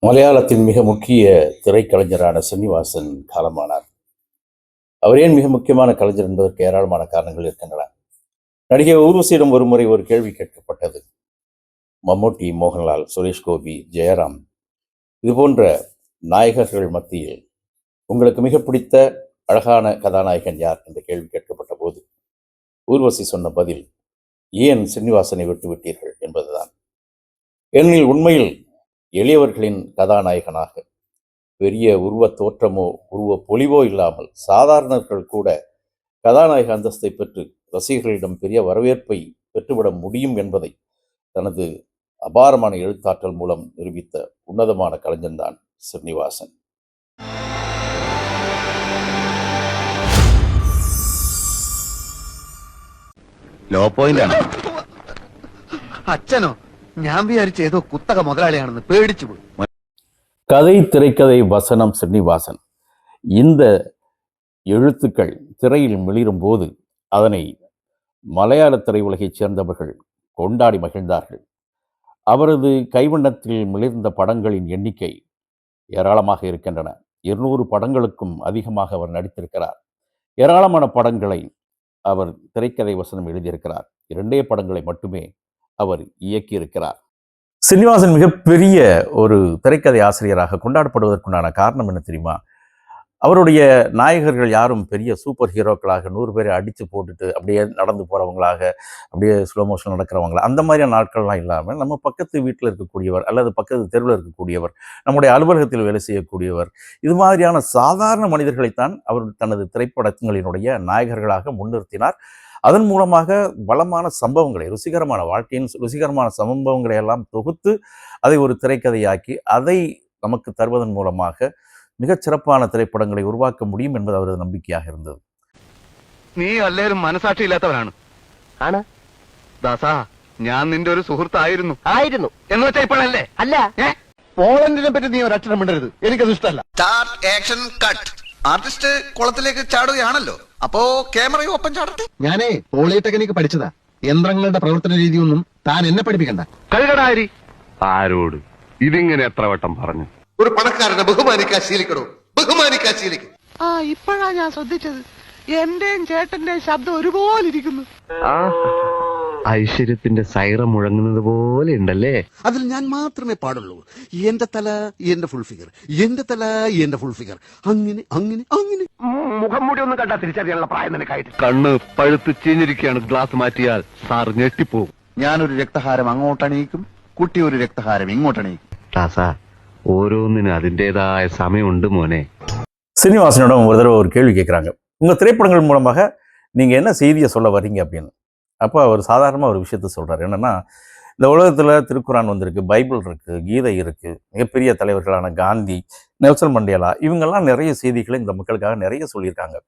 மலையாளத்தின் மிக முக்கிய திரைக்கலைஞரான ஸ்ரீனிவாசன் காலமானார். அவர் ஏன் மிக முக்கியமான கலைஞர் என்பதற்கு ஏராளமான காரணங்கள் இருக்கின்றன. நடிகை ஊர்வசியிடம் ஒருமுறை ஒரு கேள்வி கேட்கப்பட்டது. மம்முட்டி, மோகன்லால், சுரேஷ் கோபி, ஜெயராம் இதுபோன்ற நாயகர்கள் மத்தியில் உங்களுக்கு மிக பிடித்த அழகான கதாநாயகன் யார் என்ற கேள்வி கேட்கப்பட்ட போது ஊர்வசி சொன்ன பதில், ஏன் ஸ்ரீனிவாசனை விட்டுவிட்டீர்கள் என்பதுதான். ஏனெனில் உண்மையில் எளியவர்களின் கதாநாயகனாக பெரிய உருவ தோற்றமோ உருவ பொலிவோ இல்லாமல் சாதாரணர்கள் கூட கதாநாயக அந்தஸ்தை பெற்று ரசிகர்களிடம் பெரிய வரவேற்பை பெற்றுவிட முடியும் என்பதை தனது அபாரமான எழுத்தாற்றல் மூலம் நிரூபித்த உன்னதமான கலைஞன்தான் ஸ்ரீனிவாசன். ലോ പോയിന്റ് ആണ്. അച്ഛനോ? ഞാൻ വിചാരിച്ച ഏതോ കുത്തക മുതലാളിയാണെന്ന് പേടിച്ചു പോയി. கதை, திரைக்கதை, வசனம் ஸ்ரீனிவாசன். இந்த எழுத்துக்கள் திரையில் மிளிரும் போது அதனை மலையாள திரையுலகைச் சேர்ந்தவர்கள் கொண்டாடி மகிழ்ந்தார்கள். அவரது கைவண்ணத்தில் மிளிர்ந்த படங்களின் எண்ணிக்கை ஏராளமாக இருக்கின்றன. 200 படங்களுக்கும் அதிகமாக அவர் நடித்திருக்கிறார். ஏராளமான படங்களை அவர் திரைக்கதை வசனம் எழுதியிருக்கிறார். 2 படங்களை மட்டுமே அவர் இயக்கியிருக்கிறார். ஸ்ரீனிவாசன் மிகப்பெரிய ஒரு திரைக்கதை ஆசிரியராக கொண்டாடப்படுவதற்குண்டான காரணம் என்ன தெரியுமா? அவருடைய நாயகர்கள் யாரும் பெரிய சூப்பர் ஹீரோக்களாக 100 பேரை அடித்து போட்டுட்டு அப்படியே நடந்து போகிறவங்களாக, அப்படியே ஸ்லோ மோஷன் நடக்கிறவங்களா, அந்த மாதிரியான நாட்கள்லாம் இல்லாமல் நம்ம பக்கத்து வீட்டில் இருக்கக்கூடியவர் அல்லது பக்கத்து தெருவில் இருக்கக்கூடியவர், நம்முடைய அலுவலகத்தில் வேலை செய்யக்கூடியவர், இது மாதிரியான சாதாரண மனிதர்களைத்தான் அவர் தனது திரைப்படங்களினுடைய நாயகர்களாக முன்னிறுத்தினார். அதன் மூலமாக பலமான சம்பவங்களை, ருசிகரமான வாழ்க்கையின் ருசிகரமான சம்பவங்களை எல்லாம் தொகுத்து அதை ஒரு திரைக்கதையாக்கி அதை நமக்கு தருவதன் மூலமாக மிகச்சிறப்பான திரைப்படங்களை உருவாக்க முடியும் என்பது அவரது நம்பிக்கையாக இருந்தது. നീ അല്ലേലും മനസാക്ഷി ഇല്ലാത്തവനാണ്. ആണ് ദാസാ, ഞാൻ നിന്റെ ഒരു സുഹൃത്തായിരുന്നു. ആയിരുന്നു എന്ന് വെച്ചാൽ ഇപ്പോഴല്ലേ? അല്ല. പോളണ്ടിനെ പറ്റി നീ ഒരു അക്ഷരം മിണ്ടരുത്, എനിക്കത് ഇഷ്ടമല്ല. Start action cut. ആർട്ടിസ്റ്റ് കുളത്തിലേക്ക് ചാടുകയാണല്ലോ, അപ്പോ ക്യാമറയും ഒപ്പം ചാടട്ടെ. ഞാനേ പോളിടെക്നിക്ക് പഠിച്ചതാ. യന്ത്രങ്ങളുടെ പ്രവർത്തന രീതിയൊന്നും താൻ എന്നെ പഠിപ്പിക്കണ്ട. കഴുകടാരി. ആരോട് ഇതിങ്ങനെ എത്ര വട്ടം പറഞ്ഞു? ഒരു പണക്കാരനെ ബഹുമാനിക്കാൻ ശീലിക്കണോ? ബഹുമാനിക്കാൻ ശീലിക്കും. ആ, ഇപ്പോഴാ ഞാൻ ശ്രദ്ധിച്ചത്. എന്റെയും ചേട്ടന്റെയും ശബ്ദം ഒരുപോലെ ഇരിക്കുന്നു. ഐശ്വര്യത്തിന്റെ സൈറം മുഴങ്ങുന്നത് പോലെ ഉണ്ടല്ലേ? അതിൽ ഞാൻ മാത്രമേ പാടുള്ളൂ. എന്റെ തല എന്റെ ഫുൾ ഫിഗർ, എന്റെ തല എന്റെ ഫുൾ ഫിഗർ, അങ്ങനെ അങ്ങനെ അങ്ങനെ. മുഖം മൂടി ഒന്നും കണ്ടാ തിരിച്ചറിയാനുള്ള പ്രായം നിനക്കായിട്ട്. കണ്ണ് പഴുത്ത് ചീഞ്ഞിരിക്കുകയാണ്. ഗ്ലാസ് മാറ്റിയാൽ സാർ ഞെട്ടിപ്പോവും. ഞാനൊരു രക്തഹാരം അങ്ങോട്ടണിയിക്കും, കുട്ടി ഒരു രക്തഹാരം ഇങ്ങോട്ടണിയിക്കും. ടാസാ, ஓரோன்னு அதிൻ്றேதாய சமயம் உண்டு மோனே. ஸ்ரீனிவாசனிடம் ஒரு தடவை ஒரு கேள்வி கேட்குறாங்க, உங்கள் திரைப்படங்கள் மூலமாக நீங்கள் என்ன செய்தியை சொல்ல வர்றீங்க அப்படின்னு. அப்போ அவர் சாதாரணமாக ஒரு விஷயத்த சொல்கிறார். என்னென்னா, இந்த உலகத்தில் திருக்குரான் வந்திருக்கு, பைபிள் இருக்குது, கீதை இருக்குது, மிகப்பெரிய தலைவர்களான காந்தி, நெல்சன் மண்டேலா, இவங்கெல்லாம் நிறைய செய்திகளை இந்த மக்களுக்காக நிறைய சொல்லியிருக்காங்க.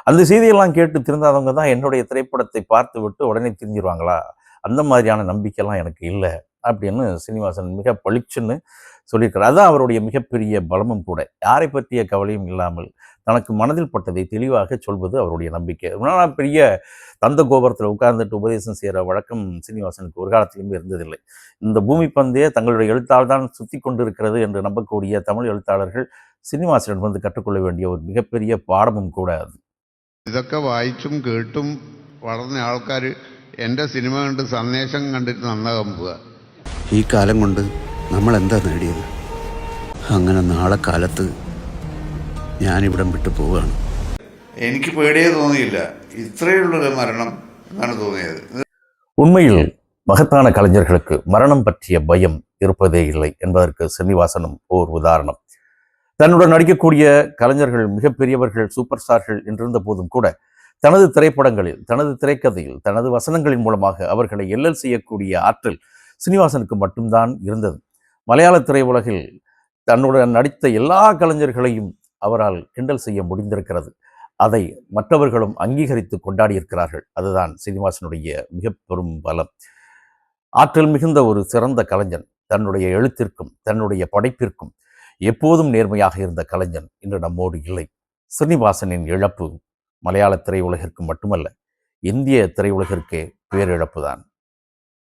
அந்த செய்தியெல்லாம் கேட்டு திருந்தாதவங்க தான் என்னுடைய திரைப்படத்தை பார்த்து விட்டு உடனே தெரிஞ்சிருவாங்களா? அந்த மாதிரியான நம்பிக்கையெல்லாம் எனக்கு இல்லை அப்படின்னு ஸ்ரீனிவாசன் மிக பளிச்சுன்னு சொல்லியிருக்கிறார். அதுதான் அவருடைய மிகப்பெரிய பலமும் கூட. யாரை பற்றிய கவலையும் இல்லாமல் தனக்கு மனதில் பட்டதை தெளிவாக சொல்வது அவருடைய நம்பிக்கை. நான் பெரிய தந்த கோபுரத்தில் உட்கார்ந்துட்டு உபதேசம் செய்கிற வழக்கம் ஸ்ரீனிவாசனுக்கு ஒரு காலத்திலுமே இருந்ததில்லை. இந்த பூமி பந்தே தங்களுடைய எழுத்தால் தான் சுற்றி கொண்டு இருக்கிறது என்று நம்பக்கூடிய தமிழ் எழுத்தாளர்கள் ஸ்ரீனிவாசனிடம் வந்து கற்றுக்கொள்ள வேண்டிய ஒரு மிகப்பெரிய பாடமும் கூட அது. ഇതൊക്കെ വായിച്ചും കേട്ടും വളർന്ന ആൾക്കാർ എൻ്റെ സിനിമ കണ്ട് സന്ദേശം കണ്ടിട്ട് നന്നാകാൻ പോവുക. ഈ കാലം കൊണ്ട് നമ്മൾ എന്താ നേടിയത്? അങ്ങനെ നാളെ കാലത്ത് ഞാനിവിടം വിട്ടു പോവുകയാണ്. എനിക്ക് പേടിയേ തോന്നിയില്ല. ഇത്രയുള്ളൊരു മരണം എന്നാണ് തോന്നിയത്. உண்மையில் மகத்தான கலைஞர்களுக்கு மரணம் பற்றிய பயம் இருப்பதே இல்லை என்பதற்கு ஸ்ரீனிவாசனும் ஓர் உதாரணம். தன்னுடன் நடிக்கக்கூடிய கலைஞர்கள் மிகப்பெரியவர்கள், சூப்பர் ஸ்டார்கள் என்றிருந்த போதும் கூட தனது திரைப்படங்களில், தனது திரைக்கதையில், தனது வசனங்களின் மூலமாக அவர்களை எல்லல் செய்யக்கூடிய ஆற்றல் ஸ்ரீனிவாசனுக்கு மட்டும்தான் இருந்தது. மலையாள திரையுலகில் தன்னுடன் நடித்த எல்லா கலைஞர்களையும் அவரால் கிண்டல் செய்ய முடிந்திருக்கிறது. அதை மற்றவர்களும் அங்கீகரித்து கொண்டாடியிருக்கிறார்கள். அதுதான் ஸ்ரீனிவாசனுடைய மிக பெரும் பலம். ஆற்றல் மிகுந்த ஒரு சிறந்த கலைஞன், தன்னுடைய எழுத்திற்கும் தன்னுடைய படைப்பிற்கும் எப்போதும் நேர்மையாக இருந்த கலைஞன் இன்று நம்மோடு இல்லை. ஸ்ரீனிவாசனின் இழப்பு மலையாள திரையுலகிற்கு மட்டுமல்ல, இந்திய திரையுலகிற்கே பேரிழப்புதான்.